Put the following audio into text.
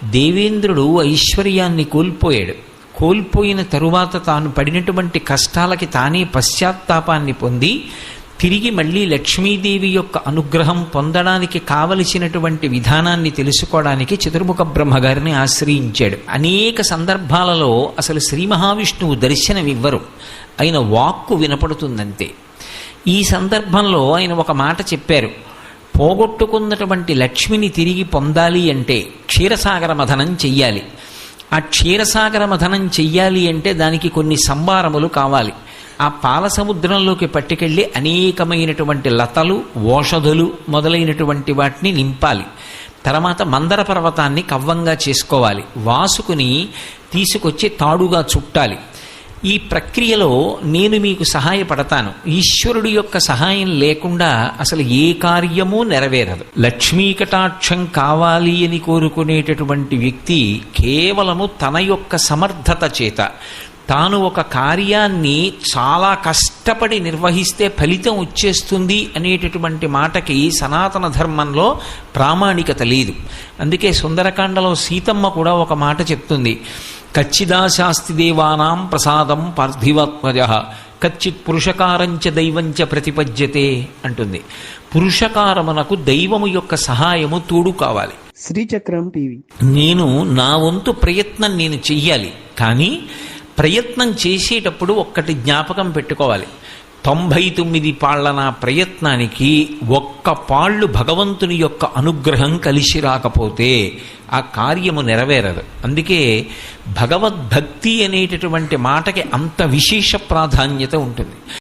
దేవేంద్రుడు ఐశ్వర్యాన్ని కోల్పోయాడు. కోల్పోయిన తరువాత తాను పడినటువంటి కష్టాలకి తానే పశ్చాత్తాపాన్ని పొంది తిరిగి మళ్ళీ లక్ష్మీదేవి యొక్క అనుగ్రహం పొందడానికి కావలసినటువంటి విధానాన్ని తెలుసుకోవడానికి చతుర్ముఖ బ్రహ్మగారిని ఆశ్రయించాడు. అనేక సందర్భాలలో అసలు శ్రీ మహావిష్ణువు దర్శనమివ్వరు, ఆయన వాక్కు వినపడుతుందంతే. ఈ సందర్భంలో ఆయన ఒక మాట చెప్పారు. పోగొట్టుకున్నటువంటి లక్ష్మిని తిరిగి పొందాలి అంటే క్షీరసాగర మథనం చెయ్యాలి. ఆ క్షీరసాగర మథనం చెయ్యాలి అంటే దానికి కొన్ని సంభారములు కావాలి. ఆ పాల సముద్రంలోకి పట్టుకెళ్ళి అనేకమైనటువంటి లతలు, ఓషధులు మొదలైనటువంటి వాటిని నింపాలి. తర్వాత మందర పర్వతాన్ని కవ్వంగా చేసుకోవాలి. వాసుకుని తీసుకొచ్చి తాడుగా చుట్టాలి. ఈ ప్రక్రియలో నేను మీకు సహాయపడతాను. ఈశ్వరుడి యొక్క సహాయం లేకుండా అసలు ఏ కార్యమూ నెరవేరదు. లక్ష్మీ కటాక్షం కావాలి అని కోరుకునేటటువంటి వ్యక్తి కేవలము తన యొక్క సమర్థత చేత తాను ఒక కార్యాన్ని చాలా కష్టపడి నిర్వహిస్తే ఫలితం వచ్చేస్తుంది అనేటటువంటి మాటకి సనాతన ధర్మంలో ప్రామాణికత లేదు. అందుకే సుందరకాండలో సీతమ్మ కూడా ఒక మాట చెప్తుంది. కచ్చిదాశాస్తి దేవానాం ప్రసాదం పార్థివాత్మజ కచ్చిత్ పురుషకారంచ దైవంచ ప్రతిపద్యతే అంటుంది. పురుషకారమునకు దైవము యొక్క సహాయము తోడు కావాలి. శ్రీచక్రం టీవీ. నేను నా వంతు ప్రయత్నం నేను చెయ్యాలి. కానీ ప్రయత్నం చేసేటప్పుడు ఒక్కటి జ్ఞాపకం పెట్టుకోవాలి. 99 పాళ్ల నా ప్రయత్నానికి ఒక్క పాళ్ళు భగవంతుని యొక్క అనుగ్రహం కలిసి రాకపోతే ఆ కార్యము నెరవేరదు. అందుకే భగవద్భక్తి అనేటటువంటి మాటకి అంత విశేష ప్రాధాన్యత ఉంటుంది.